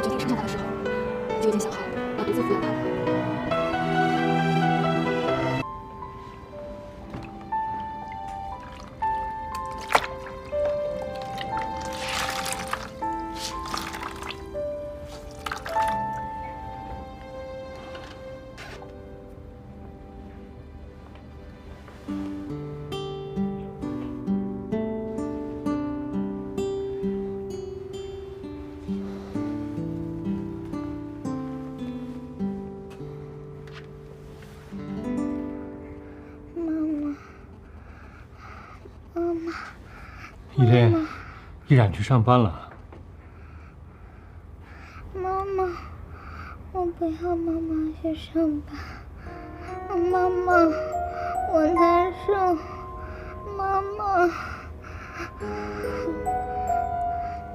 决定生下他的时候，就已经想好要独自抚养他了。 依琳，依然去上班了。妈妈，我不要妈妈去上班。妈妈，我难受。妈妈，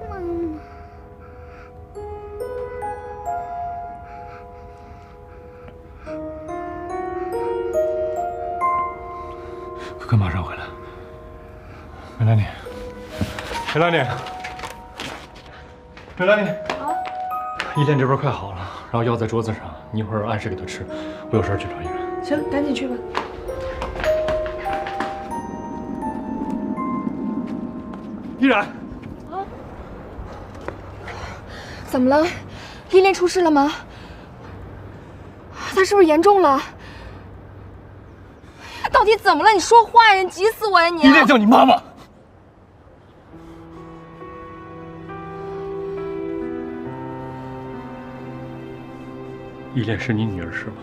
妈妈。 哥马上回来。梅兰妮，梅兰妮，梅兰妮。啊。依琳这边快好了，然后药在桌子上，你一会儿按时给她吃。我有事去找依然。行，赶紧去吧。依然。啊？怎么了？依琳出事了吗？她是不是严重了？ 到底怎么了？你说话呀！你急死我呀！你依琳叫你妈妈。依琳是你女儿是吗？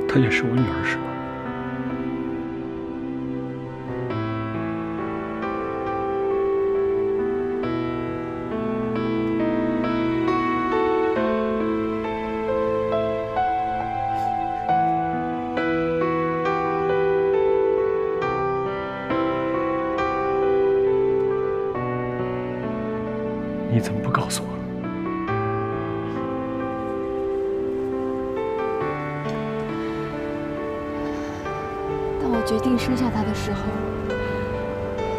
她也是我女儿是吗？ 你怎么不告诉我？当我决定生下他的时候，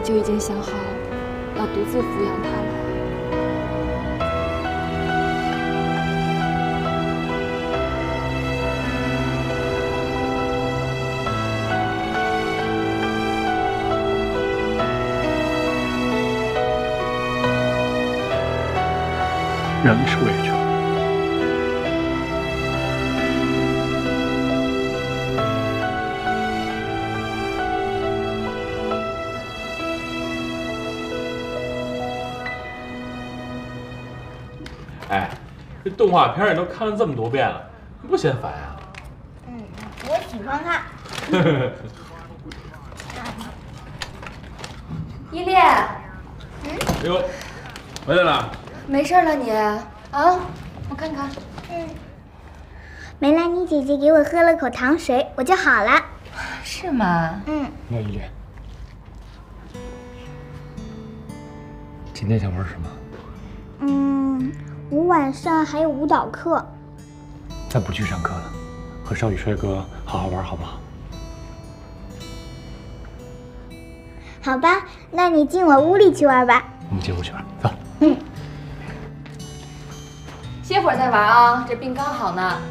就已经想好要独自抚养他了。让你受委屈了。哎，这动画片你都看了这么多遍了，你不嫌烦呀？我喜欢看。依恋，哎呦，回来了。 没事了你啊？我看看。梅兰妮姐姐给我喝了口糖水，我就好了。是吗？那依琳，今天想玩什么？我晚上还有舞蹈课。咱不去上课了，和少宇帅哥好好玩，好不好？好吧，那你进我屋里去玩吧。我们进屋去玩，走。歇会儿再玩啊，这病刚好呢。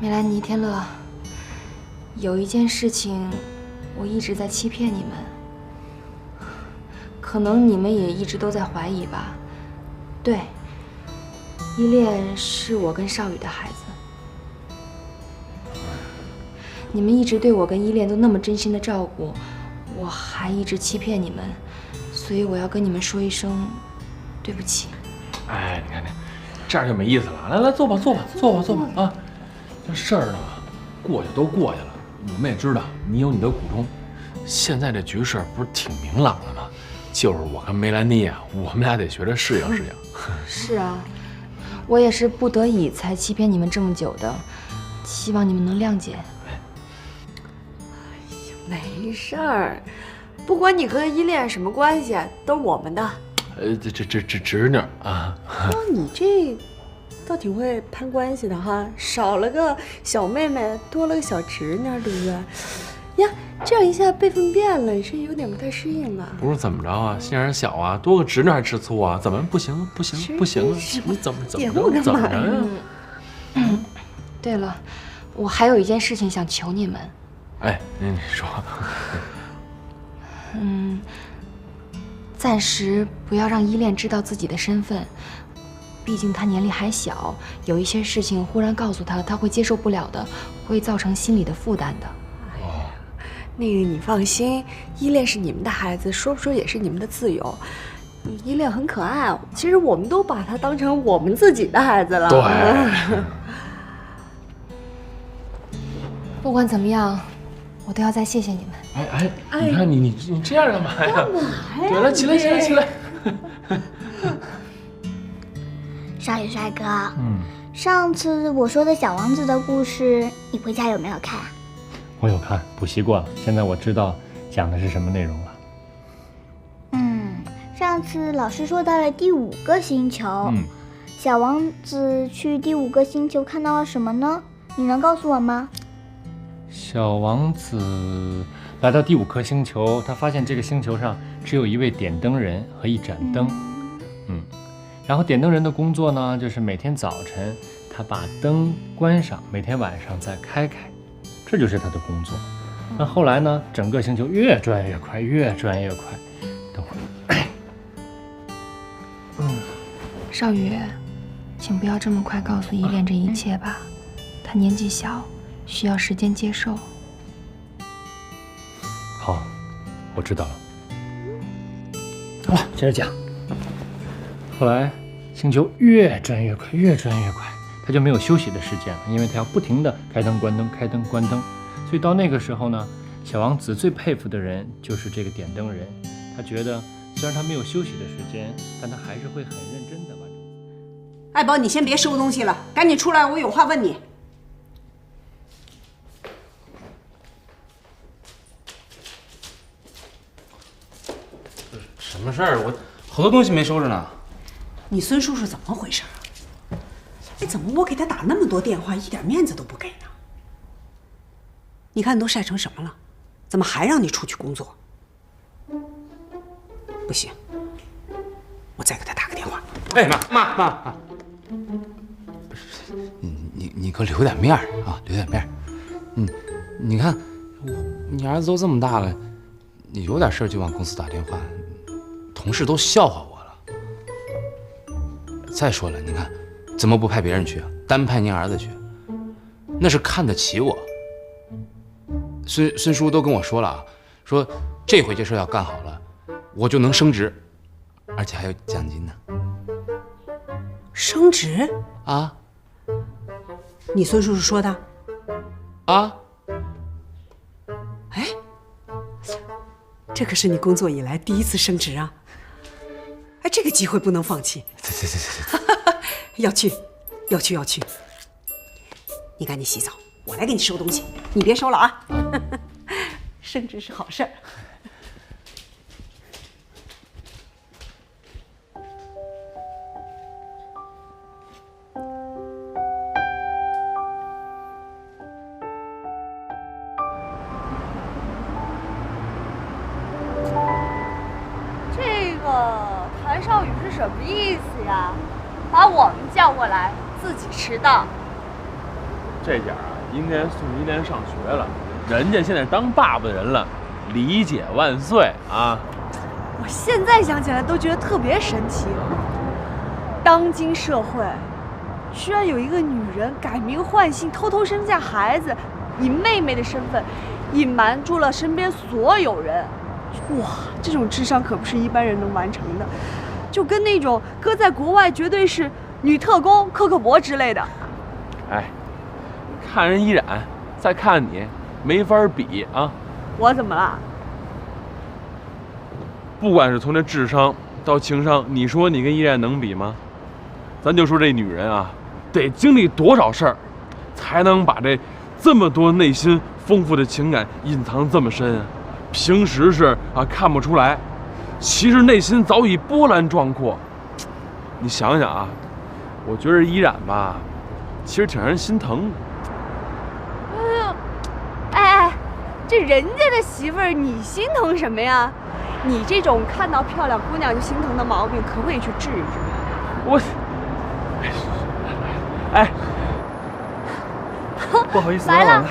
梅兰妮、天乐，有一件事情，我一直在欺骗你们，可能你们也一直都在怀疑吧。对，依恋是我跟少宇的孩子。你们一直对我跟依恋都那么真心的照顾。 我还一直欺骗你们，所以我要跟你们说一声对不起。哎，你看，这样就没意思了。来来，坐吧，坐吧，坐吧，坐吧啊！这事儿呢，过去都过去了。我们也知道你有你的苦衷。现在这局势不是挺明朗了吗？就是我跟梅兰妮啊，我们俩得学着适应适应。是啊，我也是不得已才欺骗你们这么久的，希望你们能谅解。 没事儿，不管你和依恋什么关系，都是我们的。这侄女啊。哦，你这倒挺会攀关系的哈，少了个小妹妹，多了个小侄女，对不对？呀，这样一下辈分变了，你是有点不太适应吧？不是怎么着啊？心眼小啊，多个侄女还吃醋啊？怎么不行？不行不行啊！你怎么着？怎么着呀？对了，我还有一件事情想求你们。哎，你说。暂时不要让依恋知道自己的身份，毕竟他年龄还小，有一些事情忽然告诉他，他会接受不了的，会造成心理的负担的。那个你放心，依恋是你们的孩子，说不说也是你们的自由。依恋很可爱，其实我们都把他当成我们自己的孩子了。对。不管怎么样，我都要再谢谢你们。哎，你看你这样干嘛呀？干嘛呀？对了，起来。少宇帅哥，上次我说的小王子的故事，你回家有没有看？我有看，补习过了，现在我知道讲的是什么内容了。上次老师说到了第5个星球，小王子去第5个星球看到了什么呢？你能告诉我吗？小王子来到第5颗星球，他发现这个星球上只有一位点灯人和一盏灯。然后点灯人的工作呢，就是每天早晨他把灯关上，每天晚上再开开，这就是他的工作。那后来呢，整个星球越转越快，越转越快。等会儿，少宇，请不要这么快告诉依恋这一切吧，他年纪小，需要时间接受。好，我知道了。好了，接着讲。后来星球越转越快，越转越快，他就没有休息的时间了，因为他要不停地开灯关灯，开灯关灯。所以到那个时候呢，小王子最佩服的人就是这个点灯人。他觉得虽然他没有休息的时间，但他还是会很认真地完成。爱宝，你先别收东西了，赶紧出来，我有话问你。什么事儿？我好多东西没收着呢。你孙叔叔怎么回事啊？哎，怎么我给他打那么多电话，一点面子都不给呢？你看你都晒成什么了，怎么还让你出去工作？不行，我再给他打个电话。哎妈，你给我留点面儿啊，留点面儿。你看你儿子都这么大了，你有点事儿就往公司打电话，同事都笑话我了。再说了，你看怎么不派别人去啊？单派您儿子去，那是看得起我。孙叔都跟我说了啊，说这回这事要干好了，我就能升职，而且还有奖金呢。升职啊？你孙叔叔说的？啊？哎，这可是你工作以来第一次升职啊！哎，这个机会不能放弃。要去。你赶紧洗澡，我来给你收东西，你别收了啊。升职是好事儿。这个谭少宇是什么意思呀？把我们叫过来，自己迟到。这家啊，应该送依恋上学了。人家现在当爸爸的人了，理解万岁啊！我现在想起来都觉得特别神奇。当今社会，居然有一个女人改名换姓，偷偷生下孩子，以妹妹的身份隐瞒住了身边所有人。哇，这种智商可不是一般人能完成的，就跟那种搁在国外绝对是女特工柯克伯之类的。哎，看人依然，再看你，没法比啊！我怎么了？不管是从这智商到情商，你说你跟依然能比吗？咱就说这女人啊，得经历多少事儿，才能把这么多内心丰富的情感隐藏这么深啊？平时是啊看不出来，其实内心早已波澜壮阔。你想想啊，我觉得依然吧，其实挺让人心疼的。哎，这人家的媳妇儿，你心疼什么呀？你这种看到漂亮姑娘就心疼的毛病，可不可以去治一治？我，哎，不好意思，来了。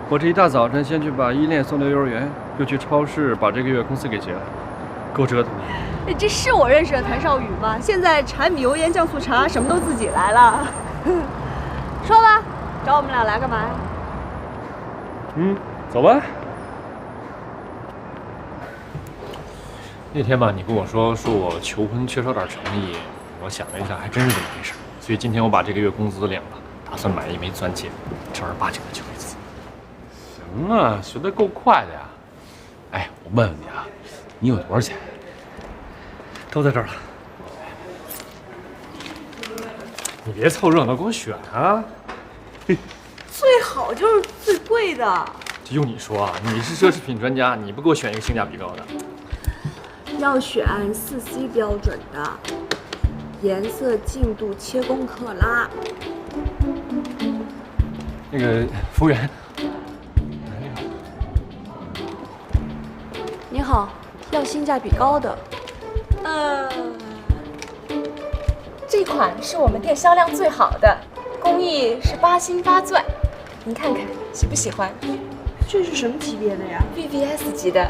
我这一大早晨先去把依恋送到幼儿园，又去超市把这个月工资给结了，够折腾的。这是我认识的谭少宇吗？现在柴米油盐酱醋茶什么都自己来了。说吧，找我们俩来干嘛呀？走吧。那天吧，你跟我说我求婚缺少点诚意，我想了一下，还真是这么回事。所以今天我把这个月工资都领了，打算买一枚钻戒，正儿八经的求一次。行啊，学得够快的呀。哎，我问问你啊，你有多少钱？都在这儿了。你别凑热闹，给我选啊！最好就是最贵的。就用你说啊，你是奢侈品专家，你不给我选一个性价比高的？要选4C 标准的，颜色净度切工克拉。那个服务员，你好，要性价比高的。这款是我们店销量最好的，工艺是8星8钻，您看看喜不喜欢？这是什么级别的呀 ？VVS 级的。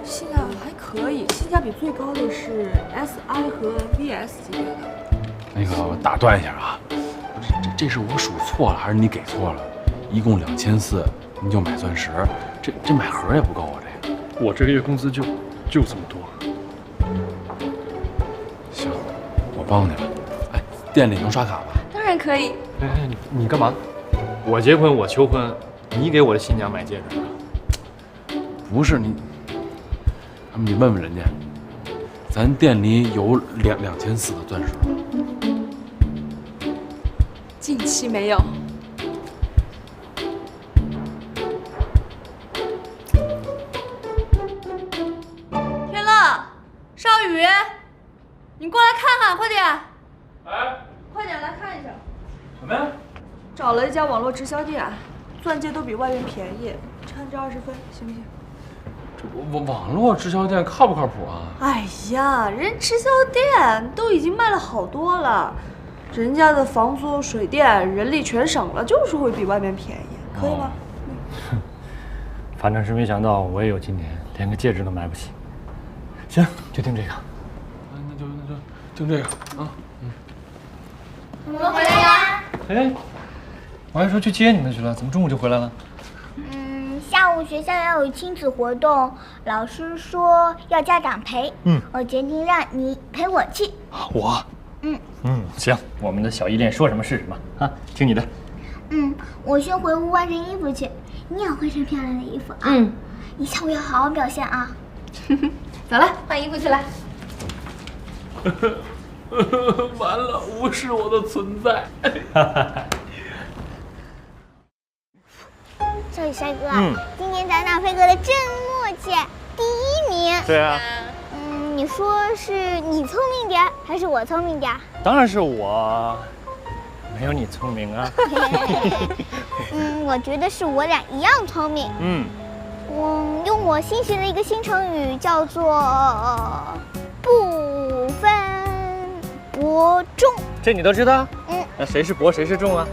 性价还可以，性价比最高的是 SI 和 VS 级别的。那个我打断一下啊，这是我数错了还是你给错了？一共2400，你就买钻石，这买盒也不够啊！这个我这个月工资就这么多。行，我帮你吧。哎，店里能刷卡吗？当然可以。哎，你干嘛？我结婚，我求婚，你给我的新娘买戒指啊？不是你，你问问人家，咱店里有2400的钻石吗？近期没有。天乐，少宇，你过来看看，快点！哎，快点来看一下。什么呀？找了一家网络直销店，钻戒都比外面便宜，掺着20分，行不行？这网络直销店靠不靠谱啊？哎呀，人直销店都已经卖了好多了，人家的房租、水电、人力全省了，就是会比外面便宜，可以吗？反正是没想到我也有今天，连个戒指都买不起。行，就订这个。那就订这个啊。我们回来啦。哎，我还说去接你们去了，怎么中午就回来了？下午学校要有亲子活动，老师说要家长陪。我决定让你陪我去。我？行，我们的小依恋说什么是什么啊，听你的。我先回屋换身衣服去，你也换身漂亮的衣服啊。你下午要好好表现啊。走了，换衣服去了。完了，无视我的存在。少宇哥，今年咱俩配合的真默契，第1名。对啊。你说是你聪明点还是我聪明点？当然是我，没有你聪明啊。我觉得是我俩一样聪明。用我新学的一个新成语叫做不分伯仲。这你都知道？那谁是伯，谁是仲啊？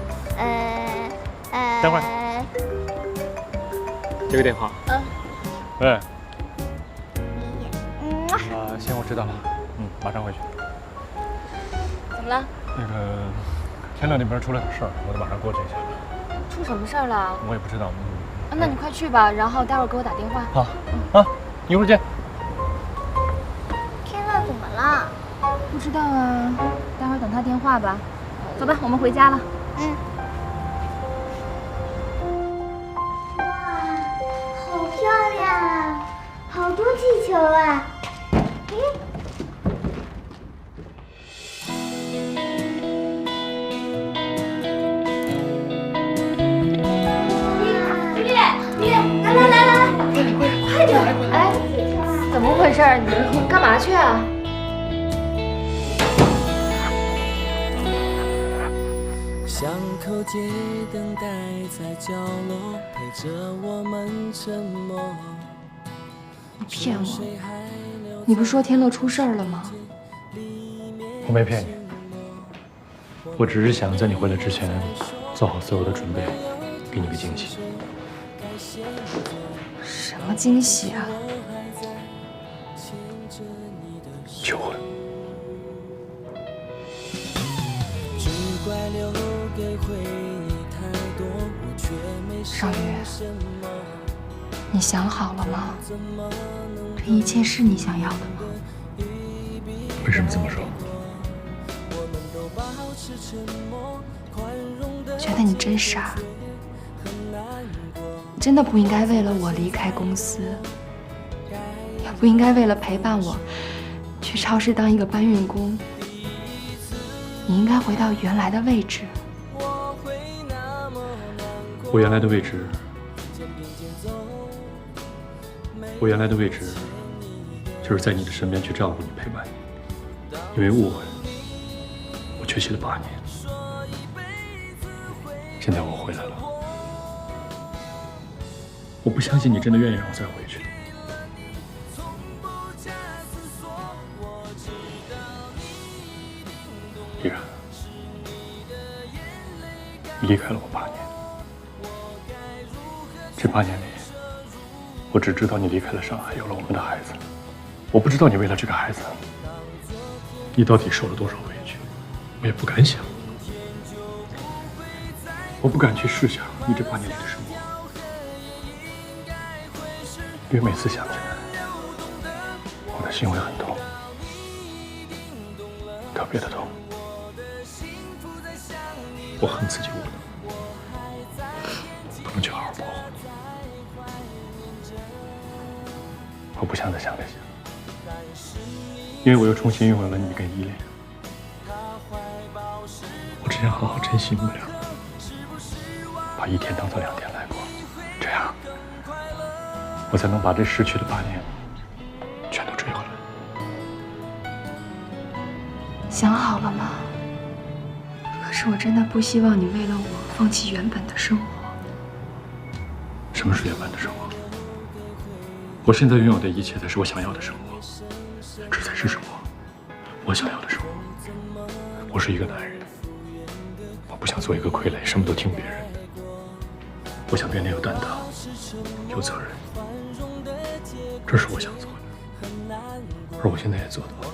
等会儿。这个电话。喂。行，我知道了。马上回去。怎么了？那个天乐那边出了点事儿，我得马上过去一下。出什么事儿了？我也不知道。那你快去吧，然后待会儿给我打电话。好。一会儿见。天乐怎么了？不知道啊，待会儿等他电话吧。走吧，我们回家了。哇，好漂亮啊！好多气球啊！来，快点！哎，怎么回事？你干嘛去啊？巷口街灯待在角落，陪着我们沉默。你骗我！你不是说天乐出事儿了吗？我没骗你，我只是想在你回来之前做好所有的准备，给你个惊喜。什么惊喜啊？求婚。少宇，你想好了吗？这一切是你想要的吗？为什么这么说？觉得你真傻，你真的不应该为了我离开公司，也不应该为了陪伴我去超市当一个搬运工。你应该回到原来的位置。我原来的位置，就是在你的身边去照顾你、陪伴你。因为误会，我缺席了8年。现在我回来了，我不相信你真的愿意让我再回去。依然，你离开了我8年。这8年里，我只知道你离开了上海，有了我们的孩子。我不知道你为了这个孩子，你到底受了多少委屈，我也不敢想。我不敢去试想你这8年里的生活，因为每次想起来，我的心会很痛，特别的痛。我恨自己无能，不能去好好保护你。我不想再想这些，因为我又重新拥有了你跟依恋。我只想好好珍惜你们俩，把1天当做2天来过，这样我才能把这失去的8年全都追回来。想好了吗？可是我真的不希望你为了我放弃原本的生活。什么是原本的生活？我现在拥有的一切才是我想要的生活，这才是生活，我想要的生活。我是一个男人，我不想做一个傀儡，什么都听别人的。我想变得有担当，有责任，这是我想做的，而我现在也做到了。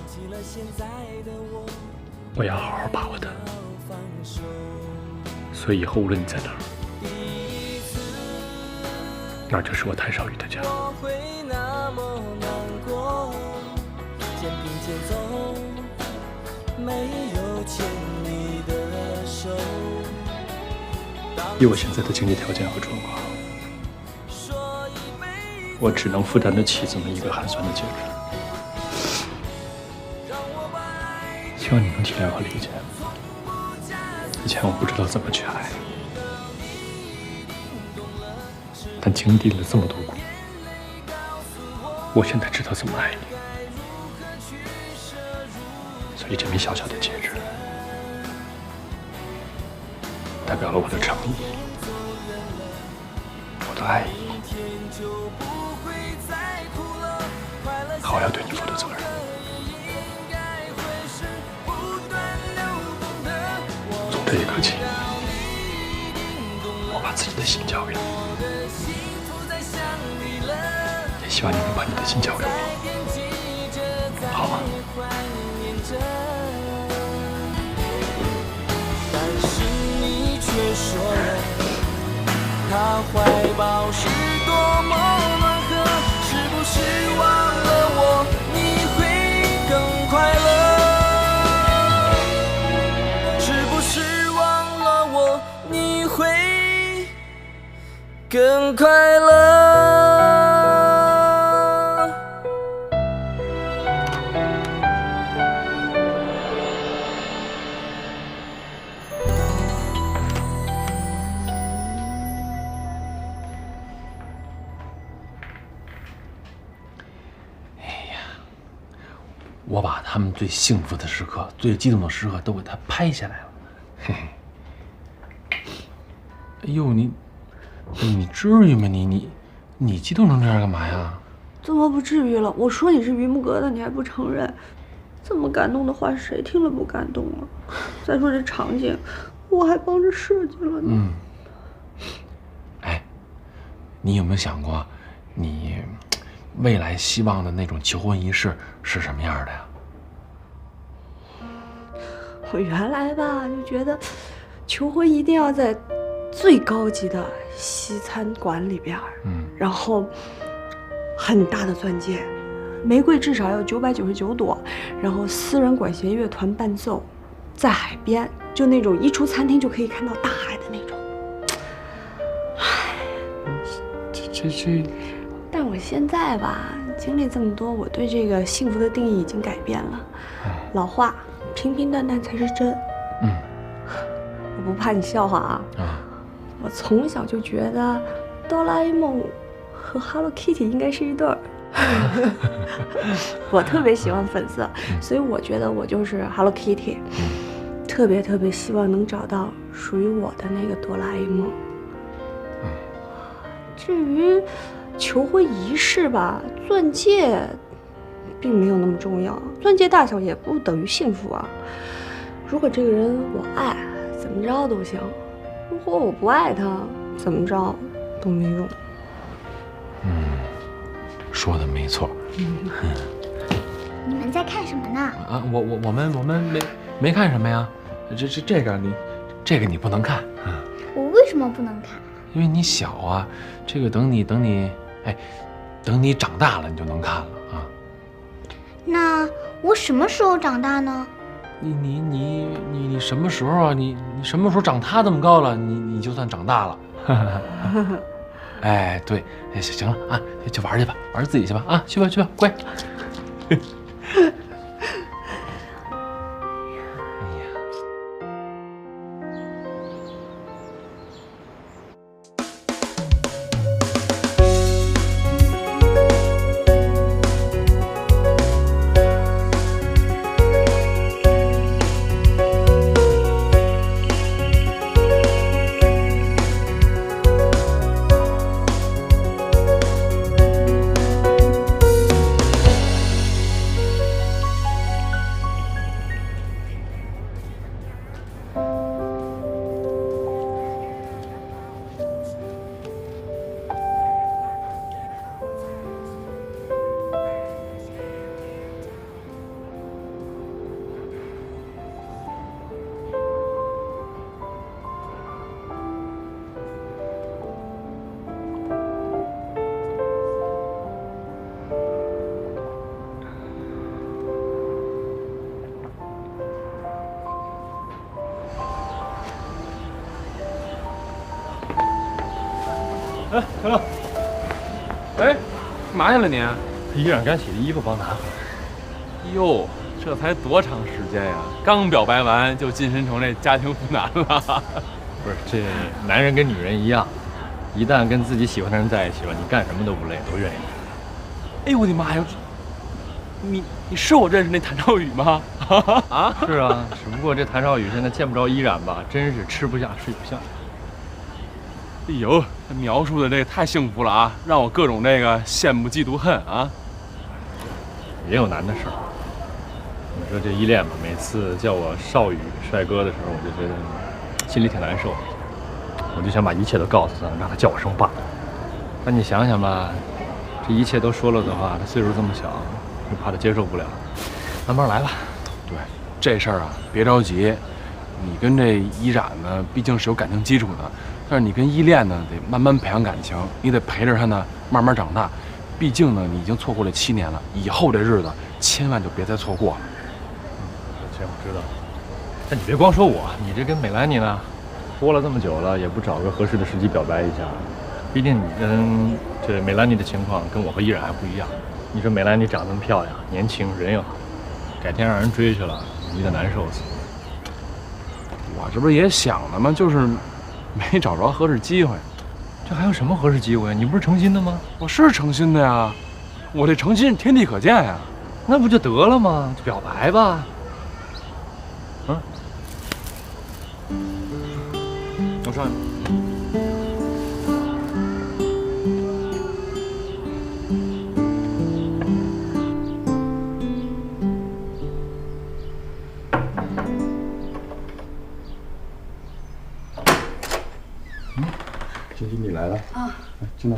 我要好好把握它，所以以后无论你在哪儿，那儿就是我谭少宇的家。以我现在的经济条件和状况，我只能负担得起这么一个寒酸的戒指。希望你能体谅和理解。以前我不知道怎么去爱，但经历了这么多苦，我现在知道怎么爱你。所以这枚小小的戒指，代表了我的诚意，我的爱意，好，我要对你负的责任。从这一刻起，我把自己的心交给你，也希望你能把你的心交给我，好吗？但是你却说了，他怀抱是多么暖和，是不是忘了我，你会更快乐？是不是忘了我，你会更快乐？我把他们最幸福的时刻、最激动的时刻都给他拍下来了。嘿嘿，哎呦，你至于吗？你激动成这样干嘛呀？怎么不至于了？我说你是榆木疙瘩，你还不承认？这么感动的话，谁听了不感动啊？再说这场景，我还帮着设计了呢。哎，你有没有想过，你未来希望的那种求婚仪式是什么样的呀？我原来吧就觉得，求婚一定要在最高级的西餐馆里边，然后很大的钻戒，玫瑰至少要999朵，然后私人管弦乐团伴奏，在海边，就那种一出餐厅就可以看到大海的那种。唉，这，但我现在吧，经历这么多，我对这个幸福的定义已经改变了。老话，平平淡淡才是真。我不怕你笑话啊。我从小就觉得哆啦 A 梦和 Hello Kitty 应该是一对儿。我特别喜欢粉色，所以我觉得我就是 Hello Kitty。特别希望能找到属于我的那个哆啦 A 梦。至于求婚仪式吧，钻戒并没有那么重要，钻戒大小也不等于幸福啊。如果这个人我爱，怎么着都行；如果我不爱他，怎么着都没用。说的没错。你们在看什么呢？啊，我们没看什么呀。这个你不能看。我为什么不能看？因为你小啊，这个等你长大了，你就能看了啊。那我什么时候长大呢？你什么时候啊？你什么时候长他这么高了？你就算长大了。哎，对，行了啊，去玩去吧，玩自己去吧啊，去吧，乖。哎，小乐，哎，干嘛去了你？依然干洗的衣服帮拿回来。哟，这才多长时间呀？刚表白完就晋升成这家庭妇男了。不是，这男人跟女人一样，一旦跟自己喜欢的人在一起了，你干什么都不累，都愿意。哎呦我的妈呀！你是我认识那谭少宇吗？啊，是啊，只不过这谭少宇现在见不着依然吧，真是吃不下睡不下。哎呦，他描述的这个太幸福了啊，让我各种这个羡慕嫉妒恨啊。也有难的事儿。你说这依恋吧，每次叫我少宇帅哥的时候，我就觉得心里挺难受的。我就想把一切都告诉他，让他叫我声爸。但你想想吧，这一切都说了的话，他岁数这么小，就怕他接受不了。慢慢来吧。对，这事儿啊，别着急。你跟这依然呢，毕竟是有感情基础的。但是你跟依恋呢，得慢慢培养感情，你得陪着他呢，慢慢长大。毕竟呢，你已经错过了7年了，以后这日子千万就别再错过了。这我知道。但你别光说我，你这跟美兰妮呢，拖了这么久了，也不找个合适的时机表白一下。毕竟你跟这美兰妮的情况跟我和依然还不一样。你说美兰妮长这么漂亮，年轻，人又好，改天让人追去了，你得难受死。我这不是也想了吗？就是没找着合适机会。这还有什么合适机会？你不是诚心的吗？我是诚心的呀，我这诚心天地可见呀。那不就得了吗？就表白吧。我上去。经经理来了啊，来进来。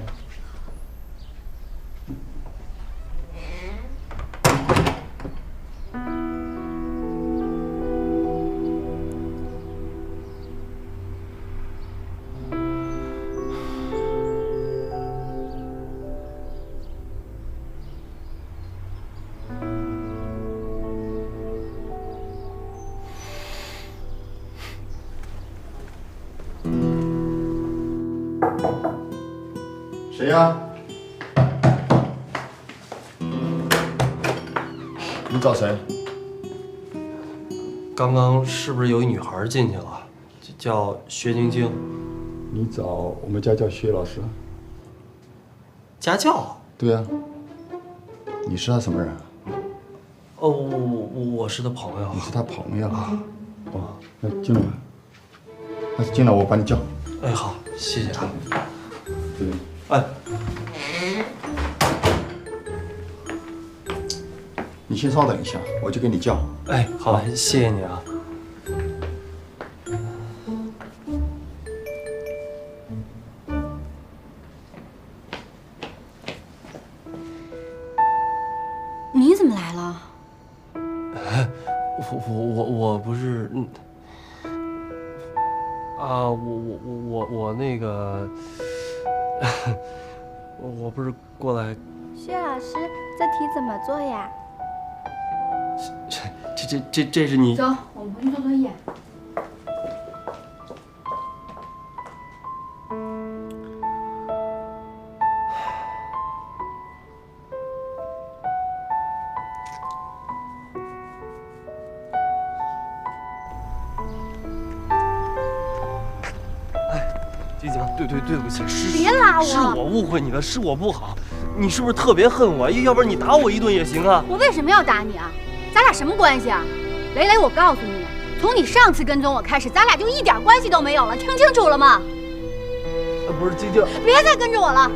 谁呀？你找谁？刚刚是不是有一女孩进去了？叫薛晶晶。你找我们家教薛老师。家教？对啊。你是他什么人？哦，我是他朋友。你是他朋友啊？哦，那进来吧。那进来，我把你叫。哎，好，谢谢啊。对。哎，你先稍等一下，我就给你叫。哎，好，谢谢你啊。你怎么来了？我不是，我那个，我不是过来。薛老师，这题怎么做呀？这是你。走，我们回去做作业。晶晶，对不起，别拉我，是我误会你了，是我不好。你是不是特别恨我？要不然你打我一顿也行啊。我为什么要打你啊？咱俩什么关系啊？蕾蕾，我告诉你，从你上次跟踪我开始，咱俩就一点关系都没有了，听清楚了吗？不是晶晶，别再跟着我了。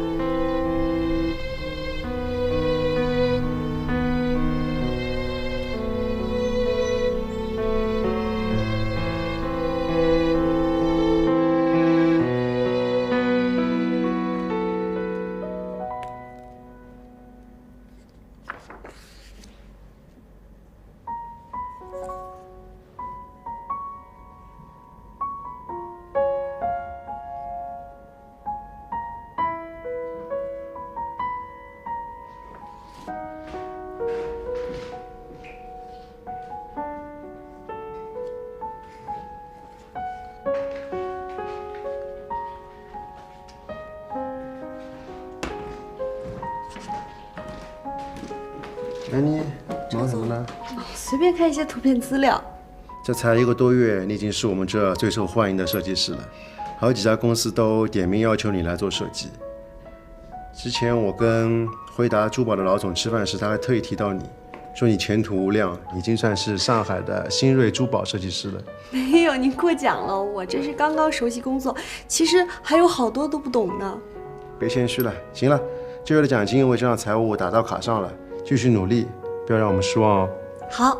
安妮，忙什么呢？随便看一些图片资料。这才1个多月，你已经是我们这最受欢迎的设计师了，好几家公司都点名要求你来做设计。之前我跟辉达珠宝的老总吃饭时，他还特意提到你，说你前途无量，已经算是上海的新锐珠宝设计师了。没有，您过奖了，我这是刚刚熟悉工作，其实还有好多都不懂呢。别谦虚了，行了，这月的奖金我已经让财务打到卡上了，继续努力，不要让我们失望哦。好。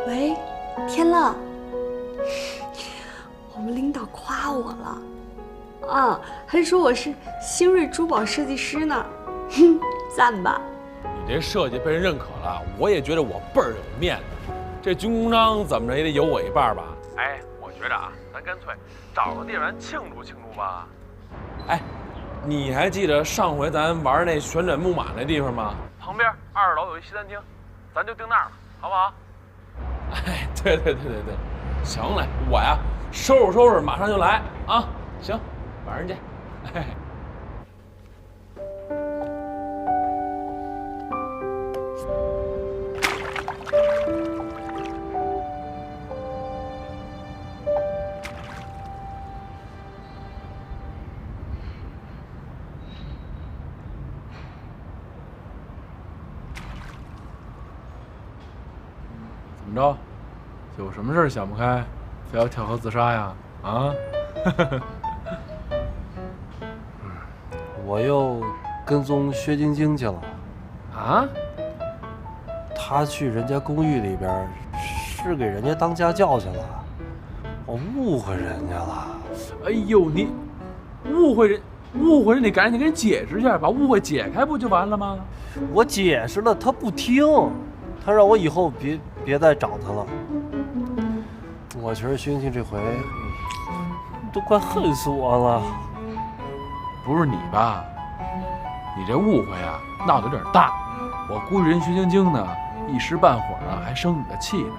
喂，天乐，我们领导夸我了，啊，还说我是新锐珠宝设计师呢，哼，赞吧。你这设计被人认可了，我也觉得我倍儿有面子。这军功章怎么着也得有我一半吧？哎，我觉着啊，咱干脆找个地方庆祝庆祝吧。哎，你还记得上回咱玩那旋转木马那地方吗？旁边2楼有一西餐厅，咱就定那儿了，好不好？哎，对，行嘞，我呀收拾，马上就来啊。行，晚上见。哎。么着？有什么事儿想不开，非要跳河自杀呀？啊？我又跟踪薛晶晶去了。啊？她去人家公寓里边，是给人家当家教去了。我误会人家了。哎呦，你误会人，你赶紧跟人解释一下，把误会解开不就完了吗？我解释了，他不听，他让我以后别再找他了。我觉得薛晶晶这回都快恨死我了。不是你吧？你这误会啊，闹得有点大。我估计人薛晶晶呢，一时半会儿啊还生你的气呢。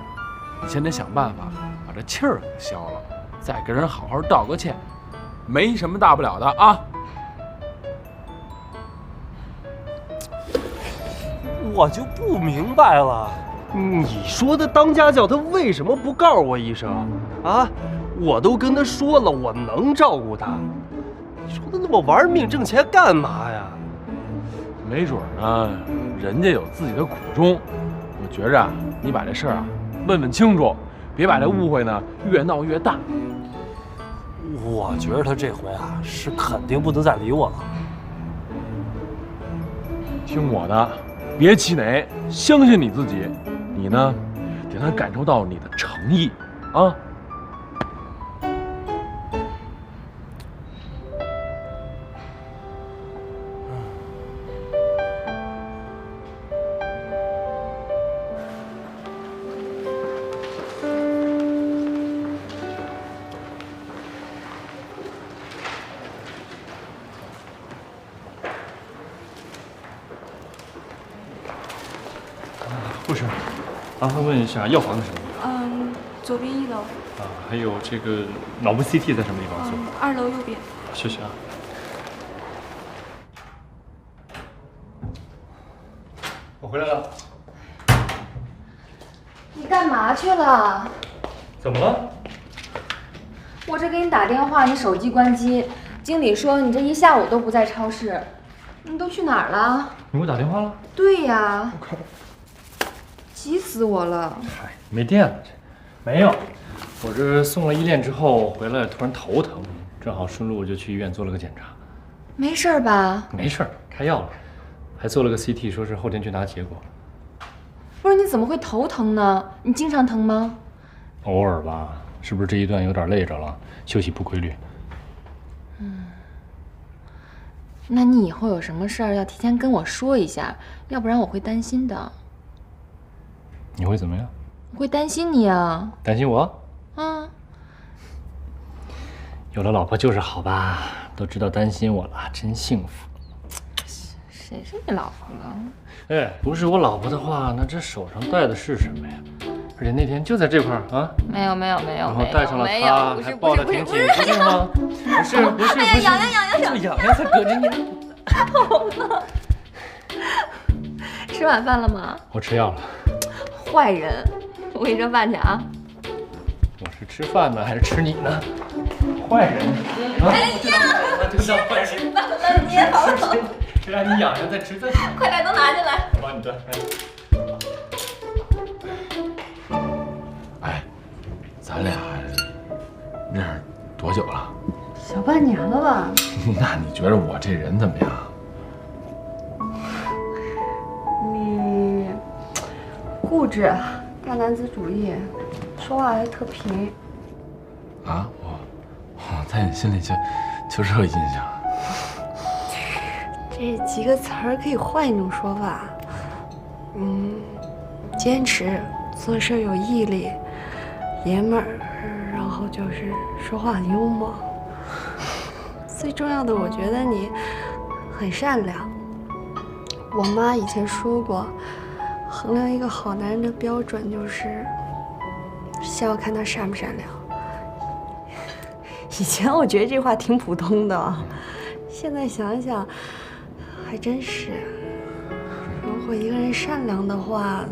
你先得想办法把这气儿给消了，再跟人好好道个歉，没什么大不了的啊。我就不明白了，你说的当家教，他为什么不告诉我一声啊？我都跟他说了，我能照顾他。你说他那么玩命挣钱干嘛呀？没准呢，人家有自己的苦衷。我觉着啊，你把这事儿啊问问清楚，别把这误会呢越闹越大。我觉得他这回啊是肯定不能再理我了。听我的，别气馁，相信你自己。你呢，得让他感受到你的诚意啊。护士，麻烦问一下药房在什么地方？左边1楼。啊，还有这个脑部 CT 在什么地方做？2楼右边。谢谢啊。我回来了。你干嘛去了？怎么了？我这给你打电话，你手机关机。经理说你这一下午都不在超市，你都去哪儿了？你给我打电话了？对呀。急死我了！嗨，没电了这。没有，我这送了依恋之后回来，突然头疼，正好顺路就去医院做了个检查。没事吧？没事，开药了，还做了个 CT， 说是后天去拿结果。不是你怎么会头疼呢？你经常疼吗？偶尔吧，是不是这一段有点累着了，休息不规律？那你以后有什么事儿要提前跟我说一下，要不然我会担心的。你会怎么样？我会担心你啊。担心我？啊。有了老婆就是好吧，都知道担心我了，真幸福。谁是你老婆了？哎，不是我老婆的话，那这手上戴的是什么呀？而且那天就在这块儿啊。没有。然后戴上了它，还抱得挺紧，不是吗？不是。哎呀，痒！就痒才搁着你。痛了。吃晚饭了吗？我吃药了。坏人，我给你热饭去啊！我是吃饭呢，还是吃你呢？坏人！哎呀，就像坏人。吃饭了，你好了。谁让你痒痒再吃再吃？快点，都拿进来。我帮你端。哎，咱俩认识多久了？小半年了吧？那你觉得我这人怎么样？你固执，大男子主义，说话还特贫。啊，我在你心里就这印象。这几个词儿可以换一种说法，坚持，做事有毅力，爷们儿，然后就是说话很幽默。最重要的，我觉得你很善良。我妈以前说过，衡量一个好男人的标准就是先要看他善不善良。以前我觉得这话挺普通的，现在想一想，还真是。如果一个人善良的话，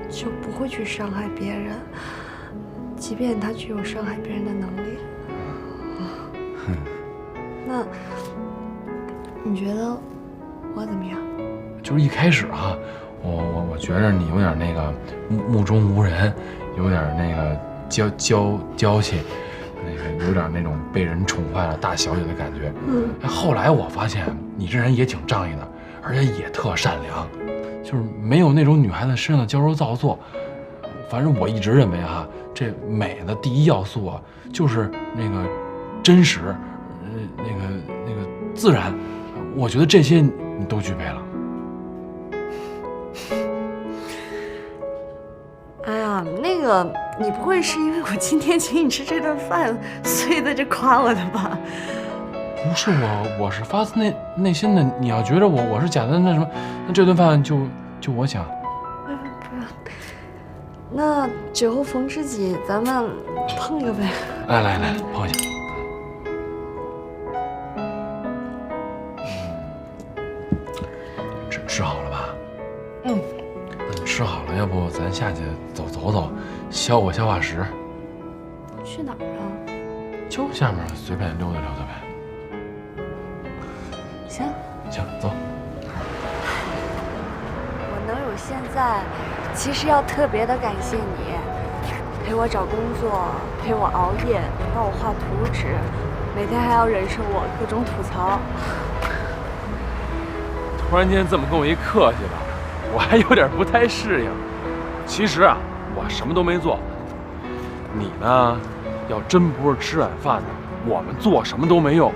就不会去伤害别人，即便他具有伤害别人的能力。那你觉得我怎么样？就是一开始啊，我觉着你有点那个目中无人，有点那个娇气，那个有点那种被人宠坏了大小姐的感觉。后来我发现你这人也挺仗义的，而且也特善良，就是没有那种女孩子身上的娇柔造作。反正我一直认为哈，这美的第一要素啊，就是那个真实，那个自然。我觉得这些你都具备了。哎呀，那个，你不会是因为我今天请你吃这顿饭，所以在这夸我的吧？不是我是发自内心的。你要觉得我是假的，那什么，那这顿饭就我请。不要，那酒后逢知己，咱们碰一个呗。来，碰一下。吃好了吧？吃好了，要不咱下去走走，消化食。去哪儿啊？就下面随便溜达呗。行，走。我能有现在，其实要特别的感谢你，陪我找工作，陪我熬夜，帮我画图纸，每天还要忍受我各种吐槽。突然间这么跟我一客气吧，我还有点不太适应。其实啊，我什么都没做。你呢，要真不是吃软饭的，我们做什么都没用。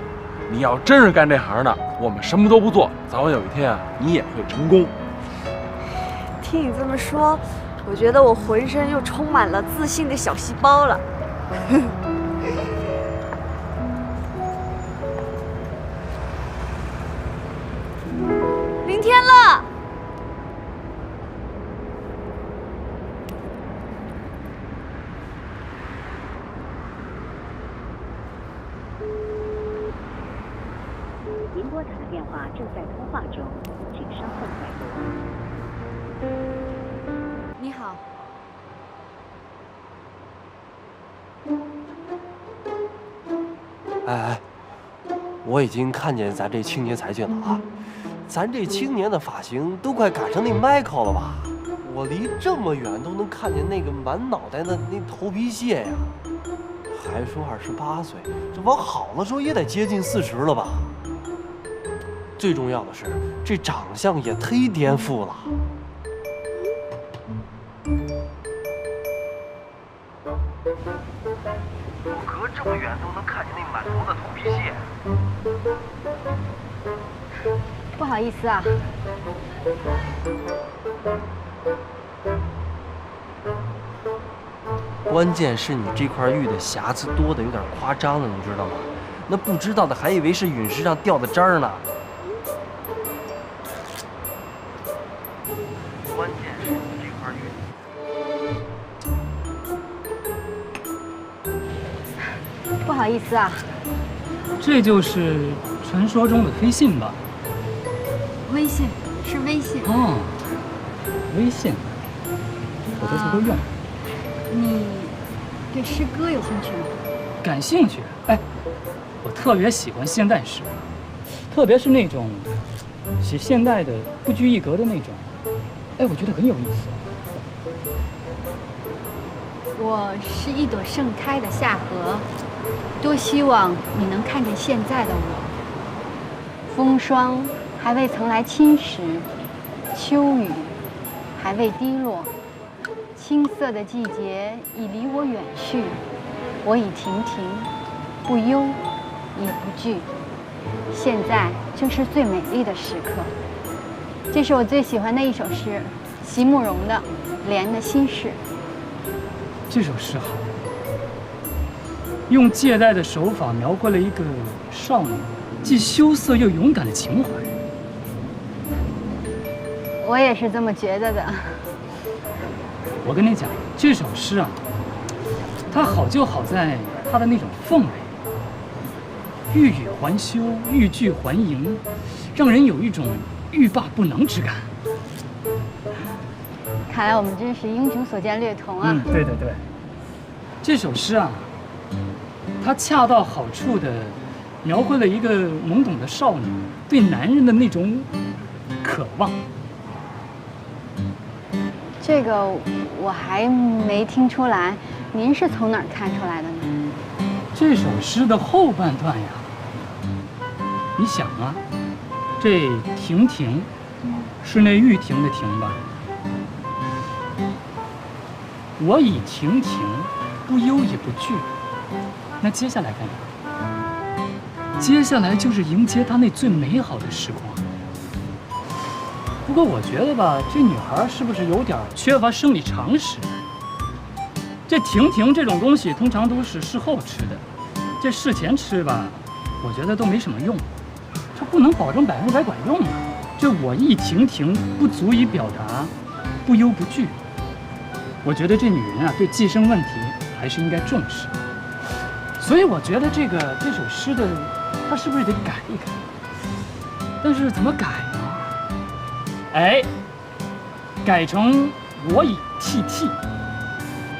你要真是干这行的，我们什么都不做，早晚有一天啊，你也会成功。听你这么说，我觉得我浑身又充满了自信的小细胞了。明天了。您拨打的电话正在通话中，请稍后再拨。你好。哎，我已经看见咱这青年才俊了啊！咱这青年的发型都快赶上那 Michael 了吧？我离这么远都能看见那个满脑袋的那头皮屑呀！还说28岁，这往好了说也得接近40了吧？最重要的是，这长相也忒颠覆了。我隔这么远都能看见那满头的头皮屑。不好意思啊。关键是你这块玉的瑕疵多的有点夸张了，你知道吗？那不知道的还以为是陨石上掉的渣儿呢。关键是你这块玉。不好意思啊。这就是传说中的飞信吧？微信是微信哦，微信，我都不会用。你对诗歌有兴趣吗？感兴趣？哎，我特别喜欢现代诗，特别是那种写现代的不拘一格的那种。哎，我觉得很有意思。我是一朵盛开的夏荷，多希望你能看见现在的我。风霜还未曾来侵蚀，秋雨还未滴落，青涩的季节已离我远去，我已亭亭，不忧也不惧。现在正是最美丽的时刻。这是我最喜欢的一首诗，席慕容的《莲的心事》。这首诗好，用借贷的手法描绘了一个少女既羞涩又勇敢的情怀。我也是这么觉得的。我跟你讲，这首诗啊，它好就好在它的那种氛围，欲语还休，欲拒还迎，让人有一种欲罢不能之感。看来我们真是英雄所见略同啊！对对对，这首诗啊，它恰到好处的描绘了一个懵懂的少女对男人的那种渴望。这个我还没听出来，您是从哪儿看出来的呢？这首诗的后半段呀，你想啊，这亭亭是那玉婷的婷吧？我以亭亭，不忧也不惧。那接下来干啥？接下来就是迎接她那最美好的时光。不过我觉得吧，这女孩是不是有点缺乏生理常识？这亭亭这种东西通常都是事后吃的，这事前吃吧，我觉得都没什么用，这不能保证100%管用啊。这我意亭亭不足以表达不忧不惧。我觉得这女人啊，对计生问题还是应该重视。所以我觉得这首诗的，她是不是得改一改？但是怎么改呢？哎，改成我以涕涕，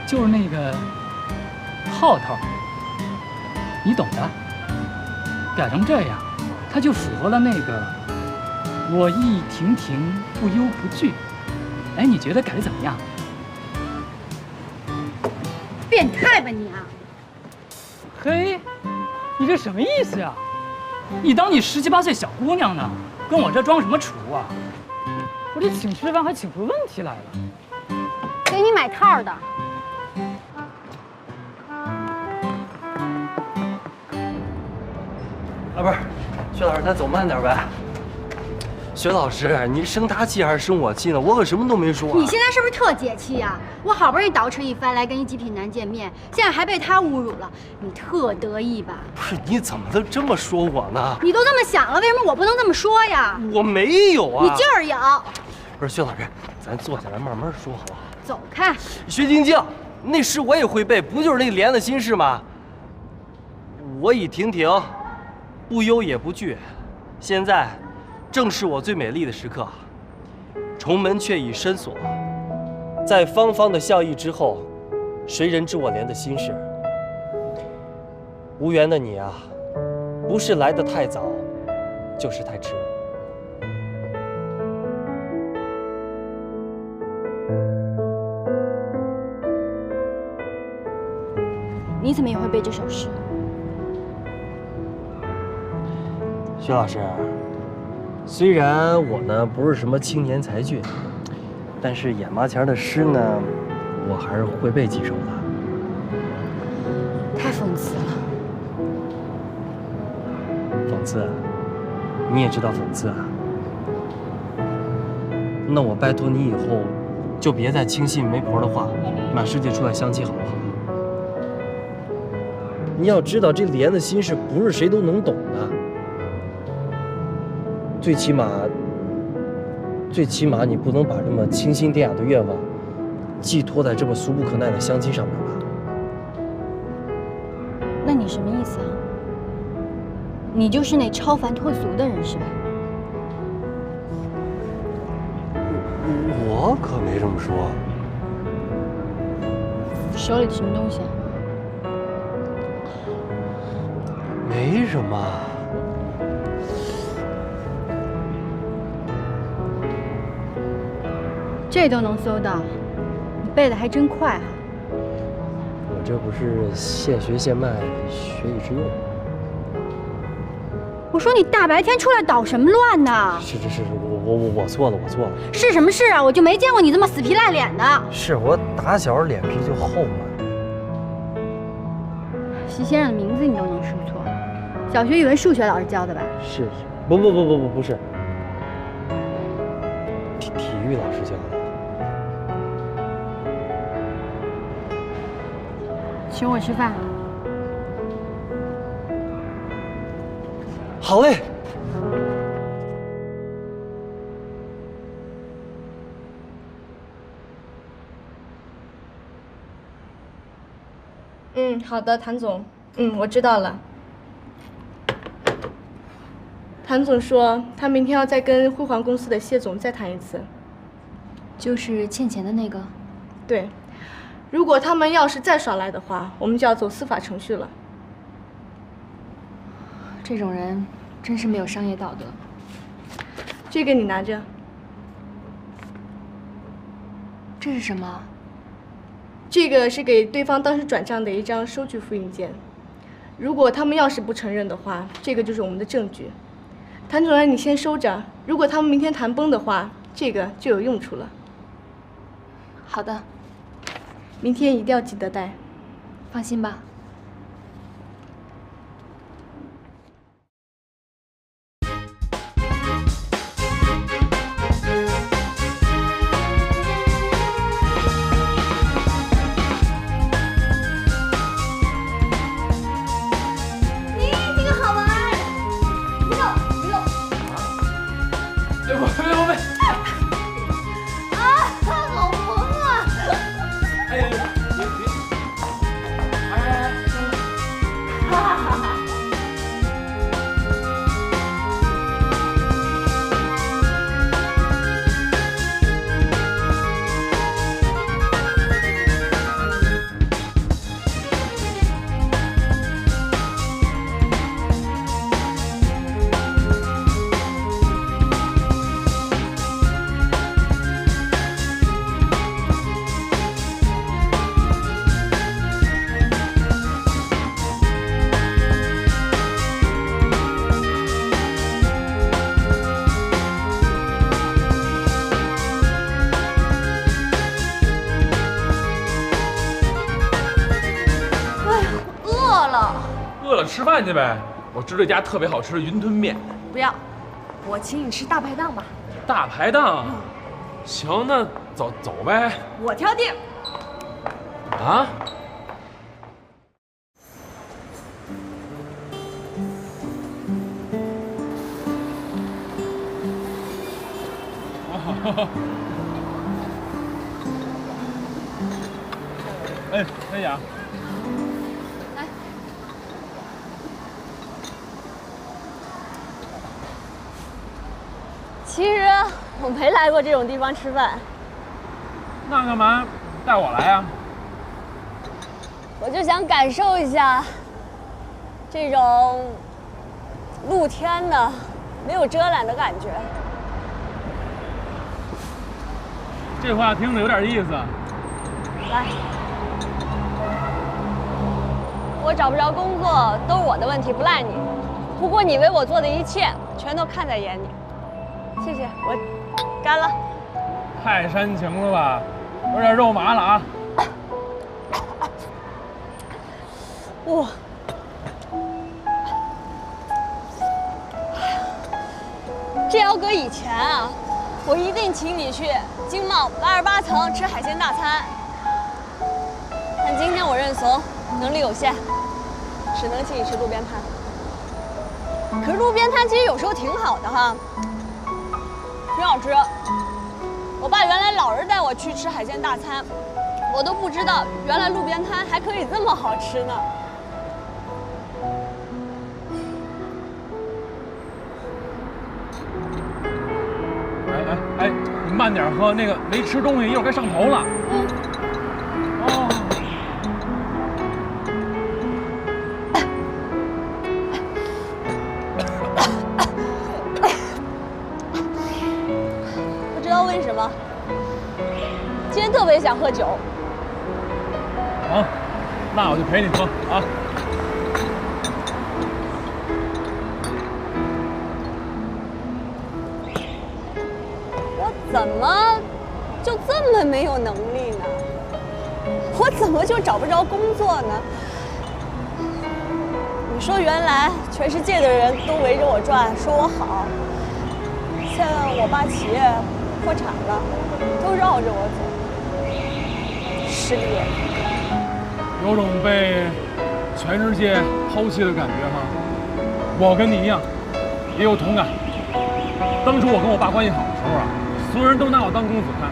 就是那个套套，你懂的。改成这样，它就符合了那个我意亭亭不忧不惧。哎，你觉得改得怎么样？变态吧你啊！嘿，你这什么意思呀？你当你17、18岁小姑娘呢，跟我这装什么厨啊？我这请吃饭还请出问题来了。给你买套的。不是，薛老师，咱走慢点呗。薛老师，你生他气还是生我气呢？我可什么都没说啊。你现在是不是特解气呀？我好不容易捯饬一番来跟一极品男见面，现在还被他侮辱了，你特得意吧？不是，你怎么能这么说我呢？你都这么想了，为什么我不能这么说呀？我没有啊。你劲儿有。不是，薛老师，咱坐下来慢慢说，好不好？走开。薛晶晶，那诗我也会背，不就是那莲的心事吗？我已亭亭，不忧也不惧。现在正是我最美丽的时刻，重门却已深锁，在芳芳的笑意之后，谁人知我莲的心事？无缘的你啊，不是来得太早，就是太迟。你怎么也会背这首诗？薛老师，虽然我呢不是什么青年才俊，但是眼巴前的诗呢，我还是会背几首的。太讽刺了。讽刺？你也知道讽刺啊？那我拜托你以后就别再轻信媒婆的话，满世界出来相亲好不好？你要知道，这莲的心事不是谁都能懂的。最起码，你不能把这么清新典雅的愿望寄托在这么俗不可耐的相亲上面吧？那你什么意思啊？你就是那超凡脱俗的人是吧？我可没这么说。手里的什么东西啊？没什么。这都能搜到，你背的还真快哈。我这不是现学现卖，学以致用。我说你大白天出来捣什么乱呢？是，我错了，是什么事啊？我就没见过你这么死皮赖脸的。是我打小脸皮就厚嘛。习先生的名字你都能说错，小学语文、数学老师教的吧？是，不是，体育老师教的。请我吃饭。好嘞。好的，谭总。我知道了。谭总说他明天要再跟辉煌公司的谢总再谈一次。就是欠钱的那个？对。如果他们要是再耍赖的话，我们就要走司法程序了。这种人真是没有商业道德。这个你拿着。这是什么？这个是给对方当时转账的一张收据复印件。如果他们要是不承认的话，这个就是我们的证据。谭主任，你先收着。如果他们明天谈崩的话，这个就有用处了。好的，明天一定要记得带。放心吧。饿了吃饭去呗，我知道这家特别好吃的云吞面。不要，我请你吃大排档吧。大排档？行，那走呗。我挑定。啊？哎，陈雅。其实我没来过这种地方吃饭。那干嘛带我来呀？我就想感受一下这种露天的、没有遮拦的感觉。这话听着有点意思。来，我找不着工作都是我的问题，不赖你。不过你为我做的一切，全都看在眼里。谢谢，我干了。太煽情了吧，有点肉麻了啊！哇，这要搁以前啊，我一定请你去经贸88层吃海鲜大餐。但今天我认怂，能力有限，只能请你吃路边摊。可是路边摊其实有时候挺好的哈。挺好吃。我爸原来老是带我去吃海鲜大餐，我都不知道原来路边摊还可以这么好吃呢。哎，你慢点喝，那个没吃东西，一会儿该上头了。哦。为什么？今天特别想喝酒。好，那我就陪你喝啊。我怎么就这么没有能力呢？我怎么就找不着工作呢？你说原来全世界的人都围着我转，说我好，现在我爸企业破产了，都绕着我走，失业，有种被全世界抛弃的感觉哈。我跟你一样，也有同感。当初我跟我爸关系好的时候啊，所有人都拿我当公子看。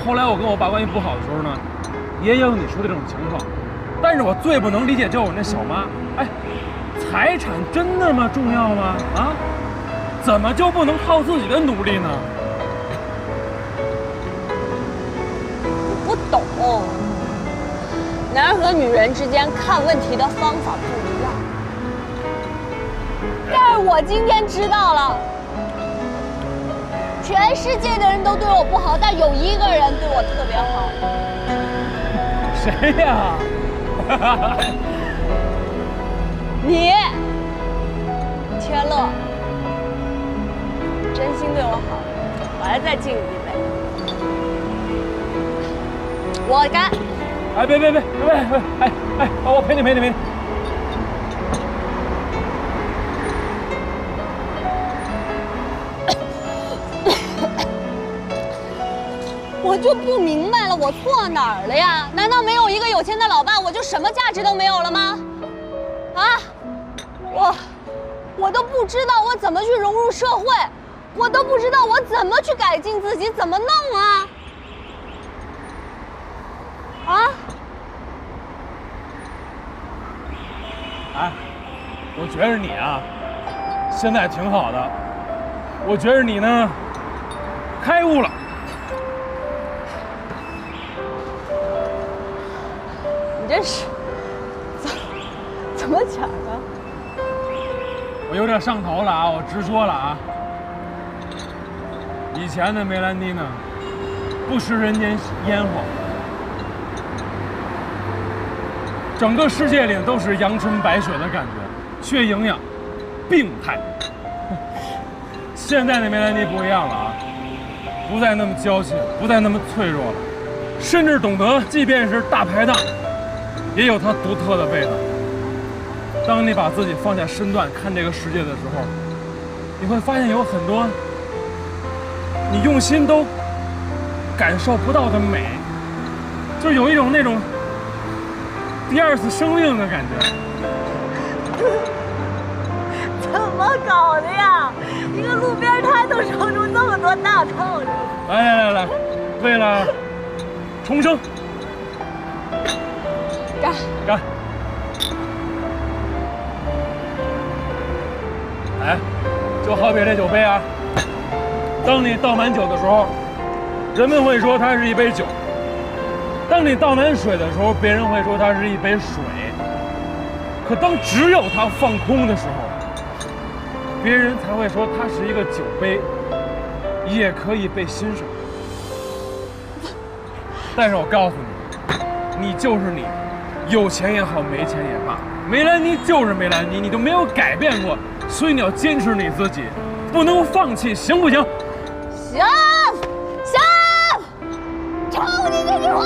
后来我跟我爸关系不好的时候呢，也有你说的这种情况。但是我最不能理解就是我那小妈，哎，财产真那么重要吗？啊，怎么就不能靠自己的努力呢？不懂，男人和女人之间看问题的方法不一样。但是我今天知道了，全世界的人都对我不好，但有一个人对我特别好。谁呀？你，天乐，真心对我好，我还再敬你一杯。我干！哎，别，哎，我陪你。我就不明白了，我错哪儿了呀？难道没有一个有钱的老爸，我就什么价值都没有了吗？啊，我都不知道我怎么去融入社会，我都不知道我怎么去改进自己，怎么弄啊？啊？哎，我觉着你啊，现在挺好的。我觉着你呢，开悟了。你这是怎么讲呢？我有点上头了啊，我直说了啊。以前的梅兰妮呢，不食人间烟火，整个世界里都是阳春白雪的感觉，缺营养，病态。现在的梅兰妮不一样了啊，不再那么娇气，不再那么脆弱了，甚至懂得，即便是大排档，也有它独特的味道。当你把自己放下身段看这个世界的时候，你会发现有很多你用心都感受不到的美，就有一种那种第二次生命的感觉。怎么搞的呀？一个路边摊都说出这么多大道理。来，为了重生，干！哎，就好比这酒杯啊，当你倒满酒的时候，人们会说它是一杯酒；当你倒满水的时候，别人会说它是一杯水。可当只有它放空的时候，别人才会说它是一个酒杯，也可以被欣赏。但是我告诉你，你就是你，有钱也好，没钱也罢，梅兰妮就是梅兰妮，你都没有改变过。所以你要坚持你自己，不能放弃，行不行？行，冲你这句话！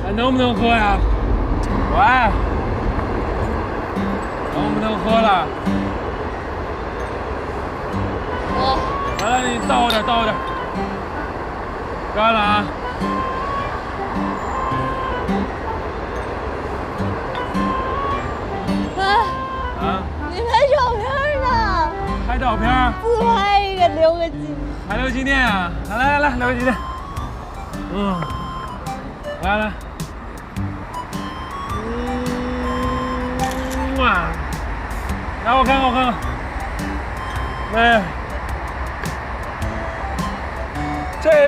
还能不能喝呀？喂，能不能喝了？来，你倒点，干了啊！你拍照片呢？拍照片？自拍一个，留个纪念。还留纪念啊？来，留个纪念。来。哇，来我看看，我看看，哎，这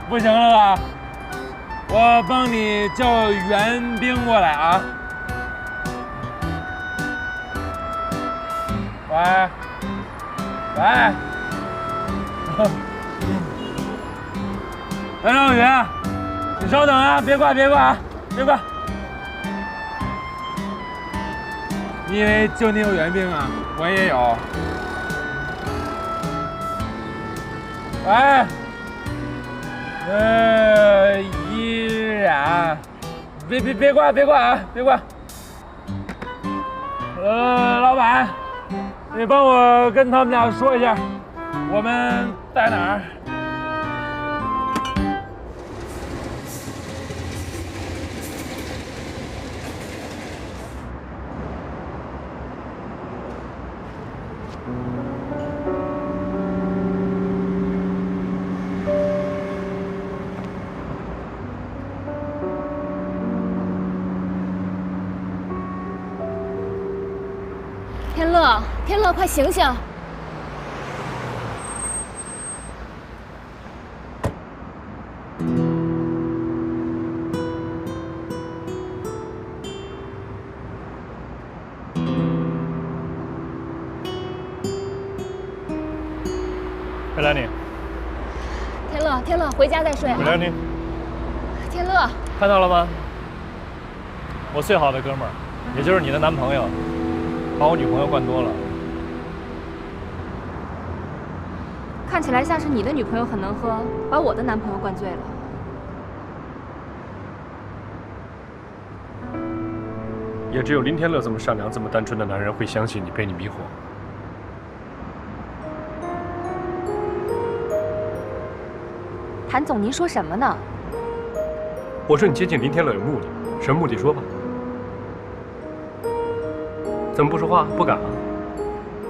不行了吧？我帮你叫援兵过来啊！喂，喂，梁少宇，你稍等啊，别挂，别挂啊，别挂。你以为就你有援兵啊？我也有。喂。依然，别挂，别挂啊，别挂。老板，你帮我跟他们俩说一下，我们在哪儿？天乐，快醒醒！佩兰妮，天乐，回家再睡啊！佩兰妮，天乐，看到了吗？我最好的哥们儿，也就是你的男朋友，把我女朋友灌多了。看起来像是你的女朋友很能喝，把我的男朋友灌醉了。也只有林天乐这么善良、这么单纯的男人会相信你，被你迷惑。谭总，您说什么呢？我说你接近林天乐有目的，什么目的？说吧。怎么不说话？不敢啊？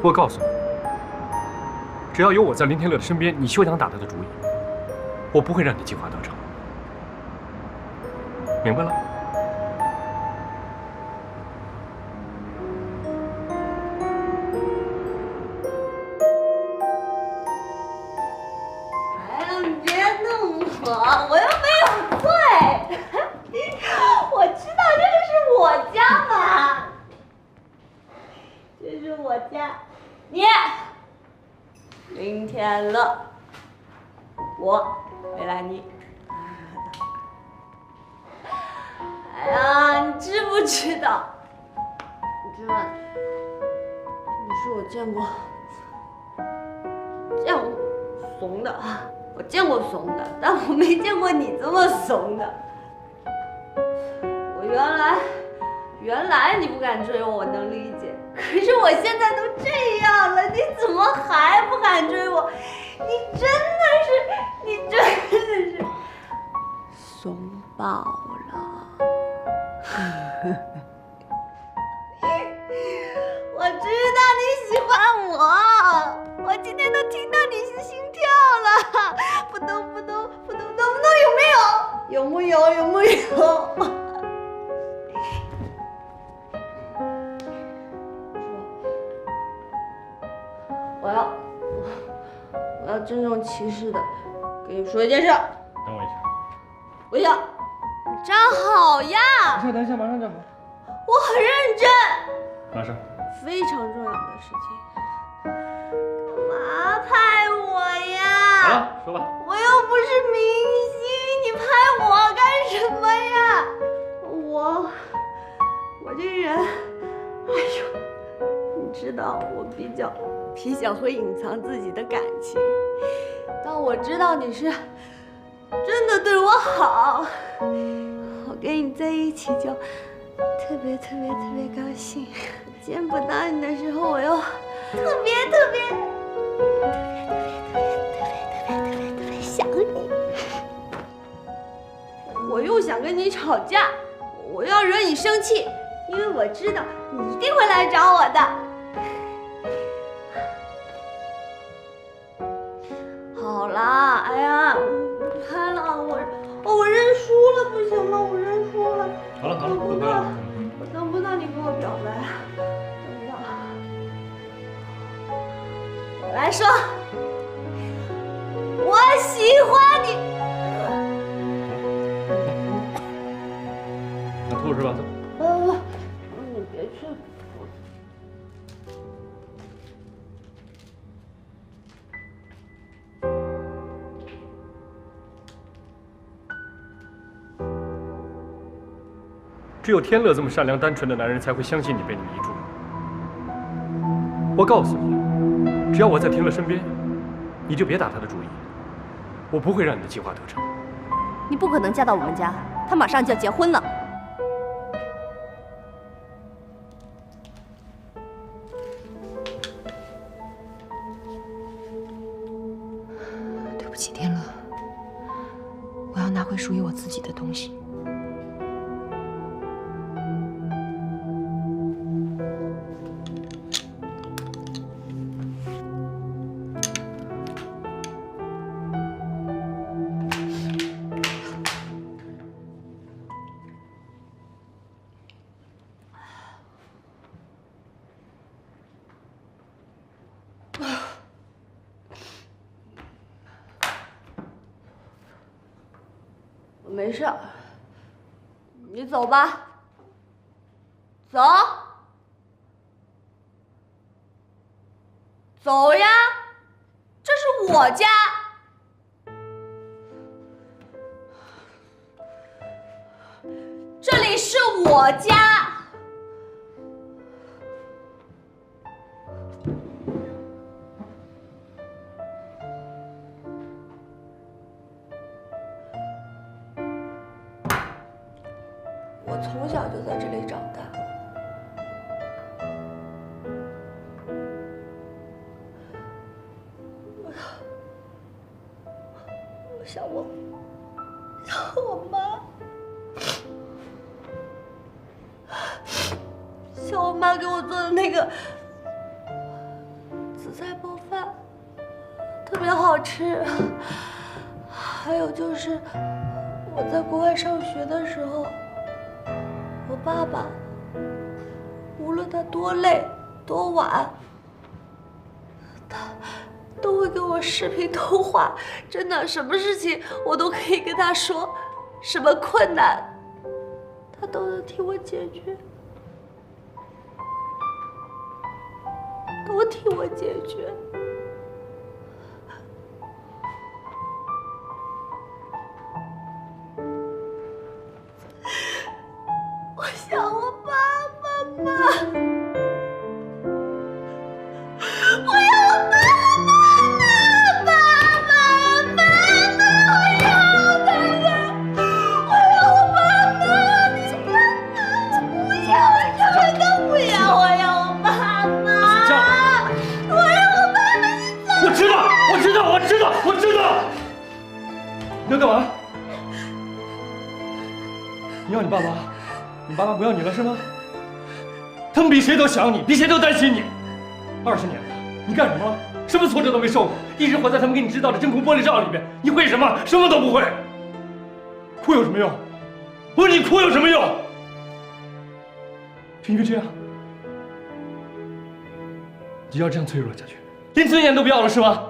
我告诉你。只要有我在林天乐的身边，你休想打他的主意。我不会让你计划得逞，明白了？哎呀，你别弄我，我又没有罪。我知道这个是我家嘛，这是我家。你。林天乐，我佩兰妮。哎呀，你知不知道？你知道，你是我见过怂的，我见过怂的，但我没见过你这么怂的。我原来你不敢追我，我能理解。可是我现在都这样了，你怎么还不敢追我？你真的是怂爆了！我知道你喜欢我，我今天都听到你的心跳了，扑通扑通扑通扑通，有没有？有木有？有木有？我要郑重其事的跟你说一件事。等我一下。不要，你站好呀！等一下，马上站好。我很认真。马上。非常重要的事情，干嘛拍我呀？好了，说吧。我又不是明星，你拍我干什么呀？我这人，哎呦，你知道我比较会隐藏自己的感情。当我知道你是真的对我好，我跟你在一起就特别高兴。见不到你的时候，我又特别想你。我又想跟你吵架，我要惹你生气，因为我知道你一定会来找我的。好啦，哎呀，不拍了，我认输了，不行吗？我认输了。好了好了，乖乖了。我等不到你跟我表白，等不到。我来说，我喜欢你。想吐是吧？你别去。只有天乐这么善良单纯的男人才会相信你被你迷住。我告诉你，只要我在天乐身边，你就别打他的主意，我不会让你的计划得逞。你不可能嫁到我们家，他马上就要结婚了。对不起，天乐，我要拿回属于我自己的东西。没事，你走吧。走，走呀，这是我家。这里是我家。我从小就在这里长大。我想我妈，想我妈给我做的那个紫菜包饭，特别好吃。还有就是我在国外上学的时候。我爸爸，无论他多累多晚，他都会跟我视频通话。真的，什么事情我都可以跟他说，什么困难，他都能替我解决，都替我解决。我想我爸爸妈妈，我要我爸爸妈妈，我要他们，我要我爸爸，你看我不要，我什么都不要，我要我爸爸，我要我爸爸，你走！我知道，你要干嘛？你要你爸妈？你爸妈不要你了是吗？他们比谁都想你，比谁都担心你。20年了，你干什么了？什么挫折都没受过，一直活在他们给你制造的真空玻璃罩里面。你会什么？什么都不会。哭有什么用？我说你哭有什么用？就因为这样，你要这样脆弱下去，连尊严都不要了是吗？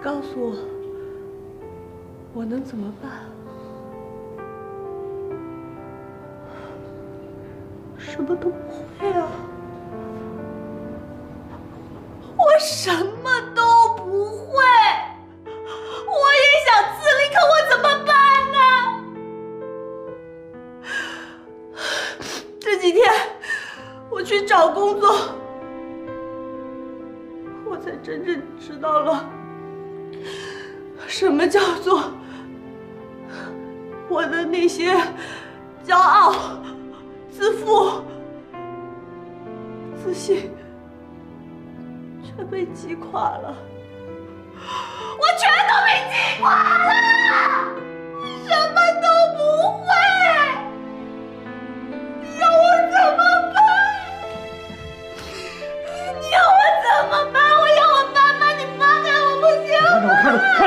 告诉我，我能怎么办？什么都不会啊！我什么都不会，我也想自立，可我怎么办呢？这几天我去找工作，我才真正知道了。什么叫做我的那些骄傲、自负、自信全被击垮了？我全都被击垮了，什么都不会。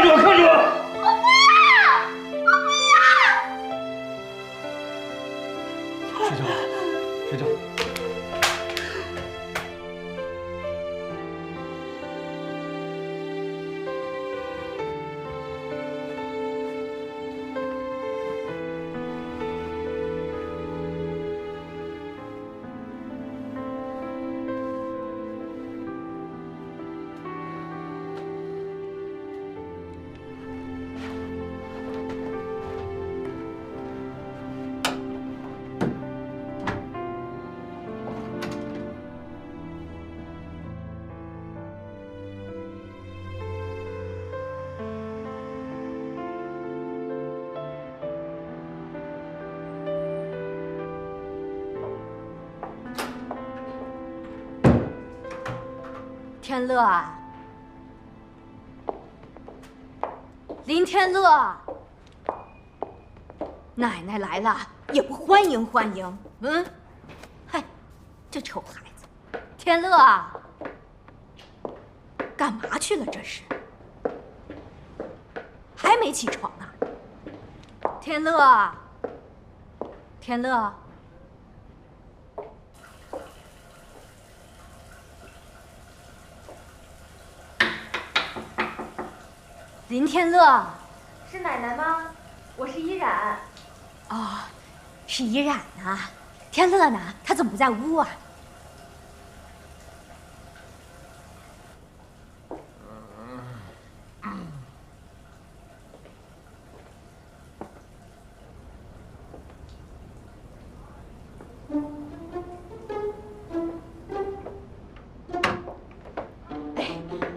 看着我，看着我！我不要！睡觉，睡觉。天乐啊，林天乐，奶奶来了也不欢迎欢迎，嗯，嗨，这臭孩子，天乐啊，干嘛去了这是？还没起床啊？天乐，天乐。林天乐，是奶奶吗？我是依然。哦，是依然啊。天乐呢？他怎么不在屋啊？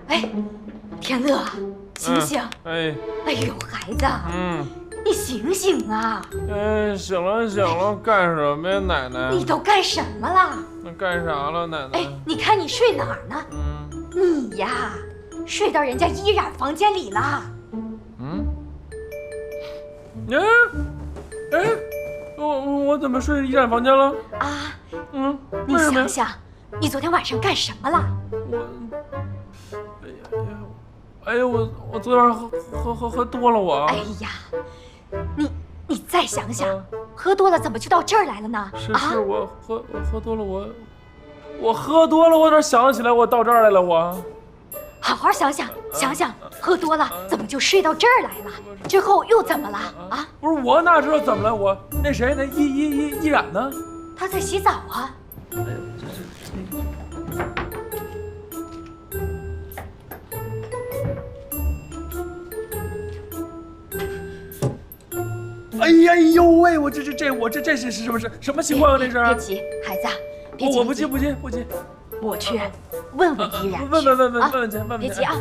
哎，天乐。醒醒！哎呦，孩子，你醒醒啊！醒了醒了，干什么呀，奶奶？你都干什么了？那干啥了，奶奶？哎，你看你睡哪儿呢？你呀，睡到人家依然房间里了。我怎么睡依然房间了？啊，你想想，你昨天晚上干什么了？哎呀，我昨晚喝多了我。哎呀，你再想想，喝多了怎么就到这儿来了呢？是我喝多了我喝多了，我哪想起来我到这儿来了我。好好想想，想想喝多了怎么就睡到这儿来了？之后又怎么了啊？不是我哪知道怎么了？我那谁那依然呢？他在洗澡啊。哎呦喂！我这是什么情况啊？这是？别急，孩子，别急。我不急。我去问问依然。问去。别急啊，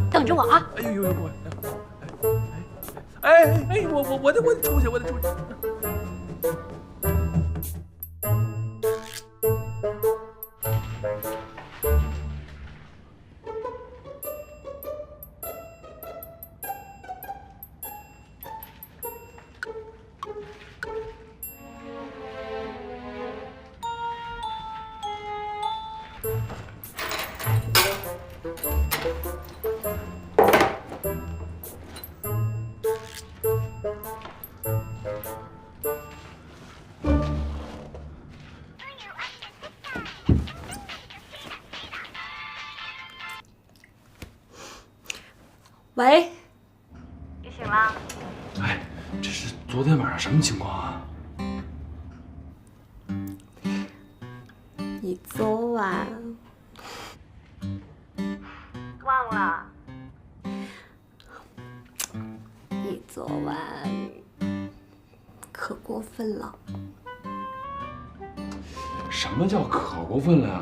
等着我啊。哎呦，我得出去。喂，你醒了？哎，这是昨天晚上什么情况啊？你昨晚忘了？你昨晚可过分了。什么叫可过分了呀？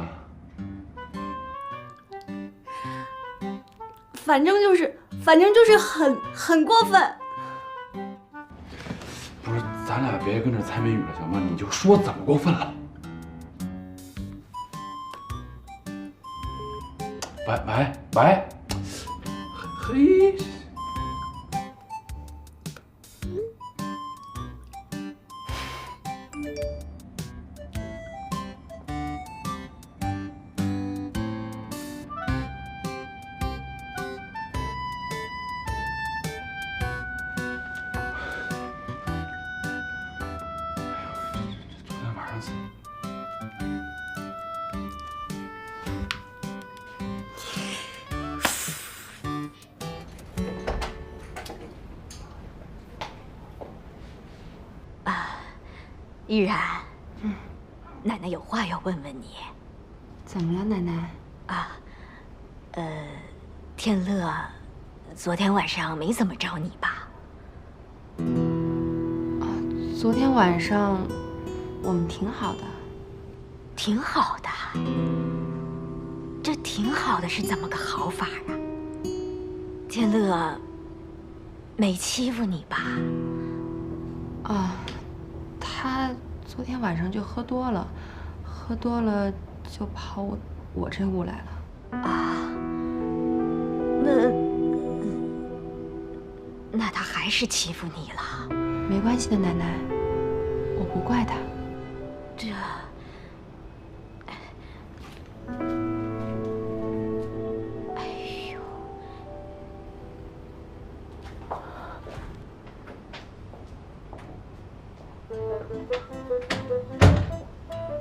反正就是很过分。不是，咱俩别跟这猜谜语了，行吗？你就说怎么过分了。喂，嘿。依然，奶奶有话要问问你。怎么了，奶奶？啊，天乐，昨天晚上没怎么找你吧？昨天晚上我们挺好的。挺好的？这挺好的是怎么个好法啊？天乐没欺负你吧？啊，他昨天晚上就喝多了，喝多了就跑我这屋来了。啊，那他还是欺负你了？没关系的，奶奶，我不怪他。这，哎呦，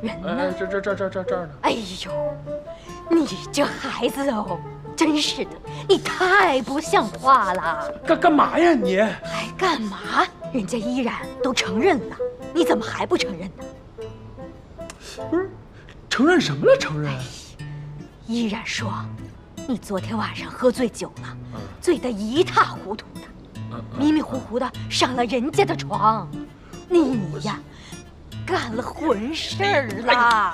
人呢？这儿呢。哎呦，你这孩子哦，真是的，你太不像话了！干嘛呀你？还干嘛？人家依然都承认了，你怎么还不承认呢？不是，承认什么了？承认？依然说，你昨天晚上喝醉酒了，醉得一塌糊涂的，迷迷糊糊的上了人家的床，你呀，干了混事儿了。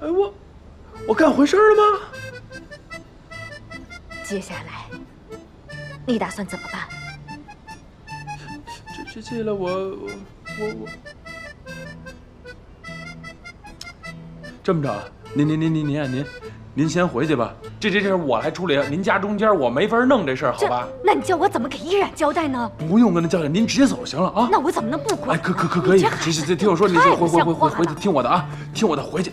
哎呦，我干混事儿了吗？接下来，你打算怎么办？这进来我这么着，您先回去吧，这事我来处理，您家中间我没法弄这事儿，好吧？那你叫我怎么给依然交代呢？不用跟他交代，您直接走就行了啊。那我怎么能不管？哎，可以，行，听我说，你回去，听我的啊，听我的，回去，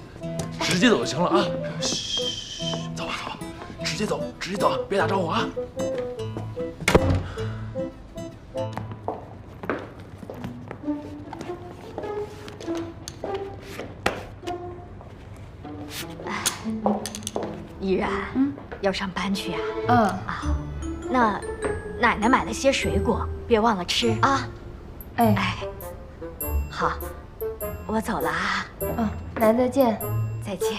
直接走就行了啊。嘘，走吧，直接走，别打招呼啊。依然，要上班去呀？啊，那奶奶买了些水果，别忘了吃啊。哎，好，我走了啊。奶奶再见。再见。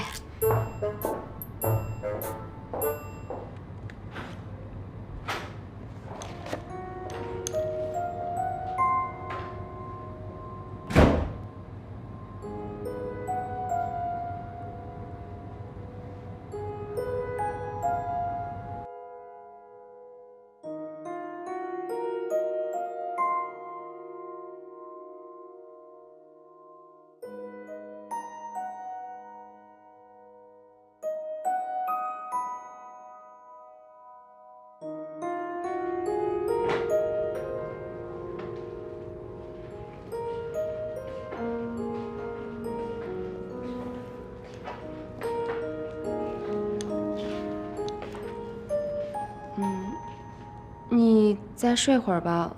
你再睡会儿吧，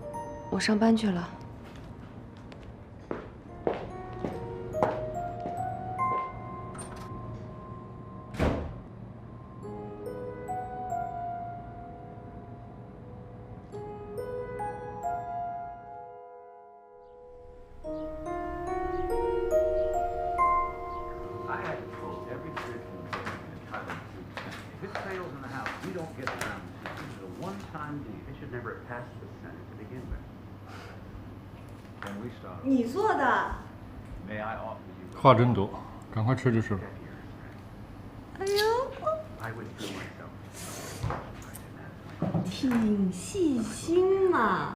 我上班去了。你做的？话真多，赶快吃就是了。哎呦，挺细心嘛。